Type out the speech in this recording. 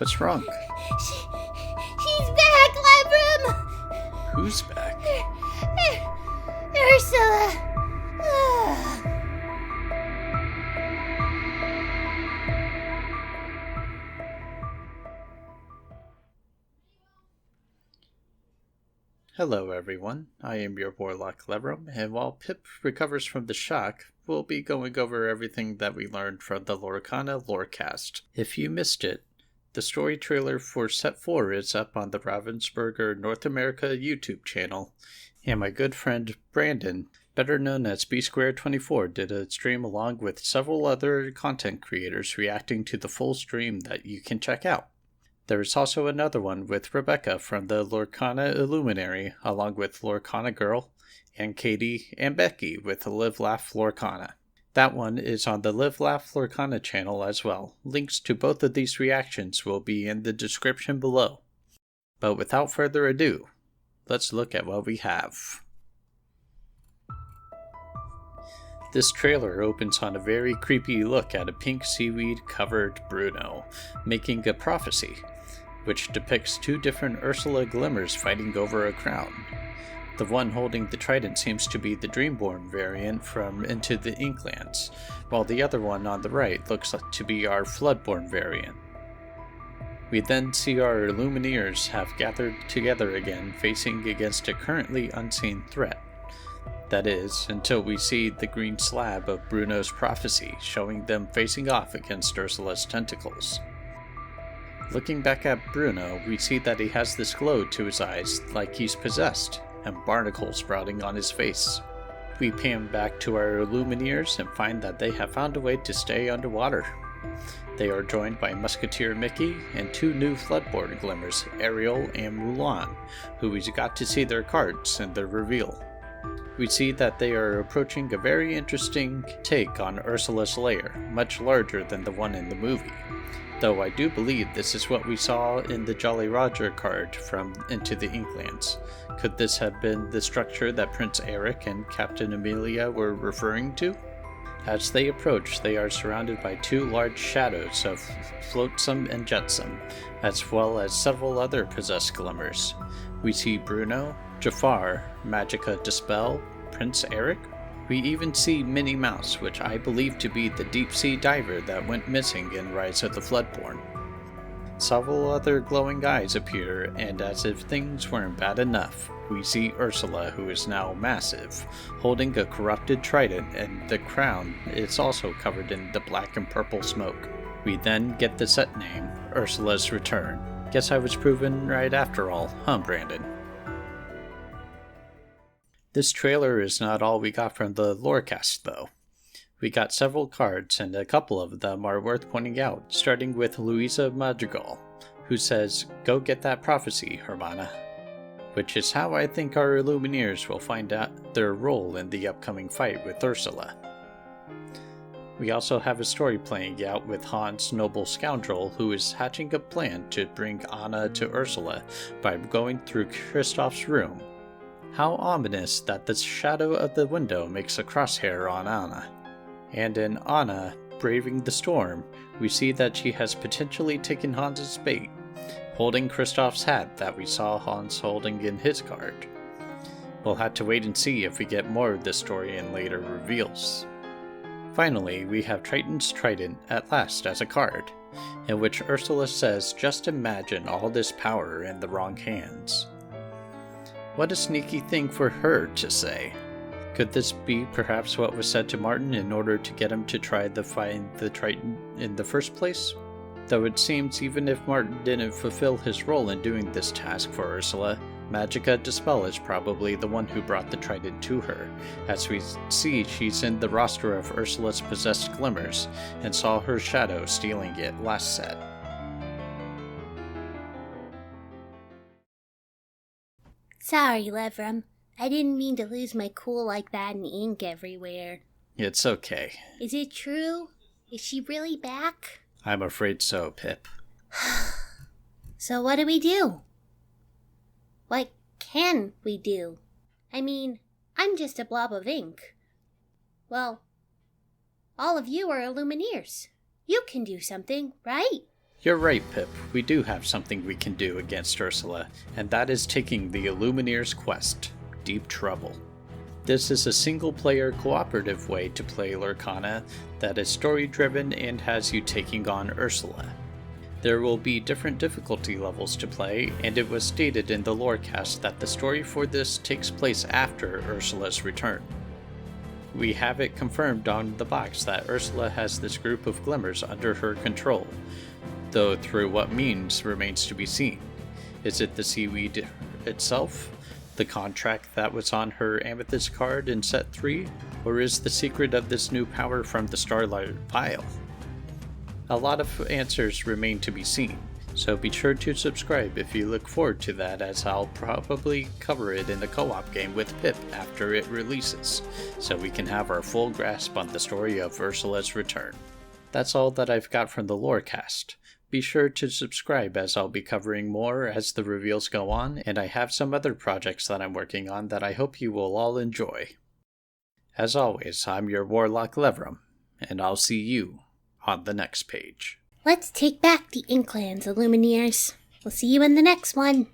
What's wrong? She's back, Lebram! Who's back? Ursula! Hello everyone, I am your Warlock Levram, and while Pip recovers from the shock, we'll be going over everything that we learned from the Lorcana Lorecast. If you missed it, the story trailer for Set 4 is up on the Ravensburger North America YouTube channel, and my good friend Brandon, better known as B-Square24, did a stream along with several other content creators reacting to the full stream that you can check out. There is also another one with Rebecca from the Lorcana Illuminary, along with Lorcana Girl, and Katie and Becky with Live Laugh Lorcana. That one is on the Live Laugh Lorcana channel as well. Links to both of these reactions will be in the description below. But without further ado, let's look at what we have. This trailer opens on a very creepy look at a pink seaweed-covered Bruno, making a prophecy, which depicts two different Ursula glimmers fighting over a crown. The one holding the trident seems to be the Dreamborn variant from Into the Inklands, while the other one on the right looks to be our Floodborn variant. We then see our Lumineers have gathered together again, facing against a currently unseen threat. That is, until we see the green slab of Bruno's prophecy, showing them facing off against Ursula's tentacles. Looking back at Bruno, we see that he has this glow to his eyes like he's possessed, and barnacles sprouting on his face. We pan back to our Lumineers and find that they have found a way to stay underwater. They are joined by Musketeer Mickey and two new Floodborn glimmers, Ariel and Mulan, who we got to see their cards in the reveal. We see that they are approaching a very interesting take on Ursula's lair, much larger than the one in the movie. Though I do believe this is what we saw in the Jolly Roger card from Into the Inklands. Could this have been the structure that Prince Eric and Captain Amelia were referring to? As they approach, they are surrounded by two large shadows of Flotsam and Jetsam, as well as several other possessed glimmers. We see Bruno, Jafar, Magica Dispel, Prince Eric. We even see Minnie Mouse, which I believe to be the deep-sea diver that went missing in Rise of the Floodborn. Several other glowing eyes appear, and as if things weren't bad enough, we see Ursula, who is now massive, holding a corrupted trident, and the crown is also covered in the black and purple smoke. We then get the set name, Ursula's Return. Guess I was proven right after all, huh, Brandon? This trailer is not all we got from the Lorecast, though. We got several cards, and a couple of them are worth pointing out, starting with Louisa Madrigal, who says, "Go get that prophecy, Hermana," which is how I think our Lumineers will find out their role in the upcoming fight with Ursula. We also have a story playing out with Hans Noble Scoundrel, who is hatching a plan to bring Anna to Ursula by going through Kristoff's room. How ominous that the shadow of the window makes a crosshair on Anna. And in Anna braving the storm, we see that she has potentially taken Hans's bait, holding Kristoff's hat that we saw Hans holding in his card. We'll have to wait and see if we get more of this story in later reveals. Finally, we have Triton's Trident at last as a card, in which Ursula says, "Just imagine all this power in the wrong hands." What a sneaky thing for her to say. Could this be perhaps what was said to Martin in order to get him to try to find the Triton in the first place? Though it seems even if Martin didn't fulfill his role in doing this task for Ursula, Magica Dispel is probably the one who brought the Trident to her, as we see she's in the roster of Ursula's possessed glimmers, and saw her shadow stealing it last set. Sorry, Levram. I didn't mean to lose my cool like that and ink everywhere. It's okay. Is it true? Is she really back? I'm afraid so, Pip. So what do we do? What can we do? I mean, I'm just a blob of ink. Well, all of you are Lumineers. You can do something, right? You're right, Pip. We do have something we can do against Ursula, and that is taking the Illumineer's quest, Deep Trouble. This is a single-player cooperative way to play Lorcana that is story-driven and has you taking on Ursula. There will be different difficulty levels to play, and it was stated in the Lorecast that the story for this takes place after Ursula's return. We have it confirmed on the box that Ursula has this group of glimmers under her control, though through what means remains to be seen. Is it the seaweed itself? The contract that was on her amethyst card in set 3? Or is the secret of this new power from the Starlight Vial? A lot of answers remain to be seen, so be sure to subscribe if you look forward to that, as I'll probably cover it in a co-op game with Pip after it releases, so we can have our full grasp on the story of Ursula's return. That's all that I've got from the Lorecast. Be sure to subscribe, as I'll be covering more as the reveals go on, and I have some other projects that I'm working on that I hope you will all enjoy. As always, I'm your Warlock Levram, and I'll see you on the next page. Let's take back the Inklands, Illumineers. We'll see you in the next one.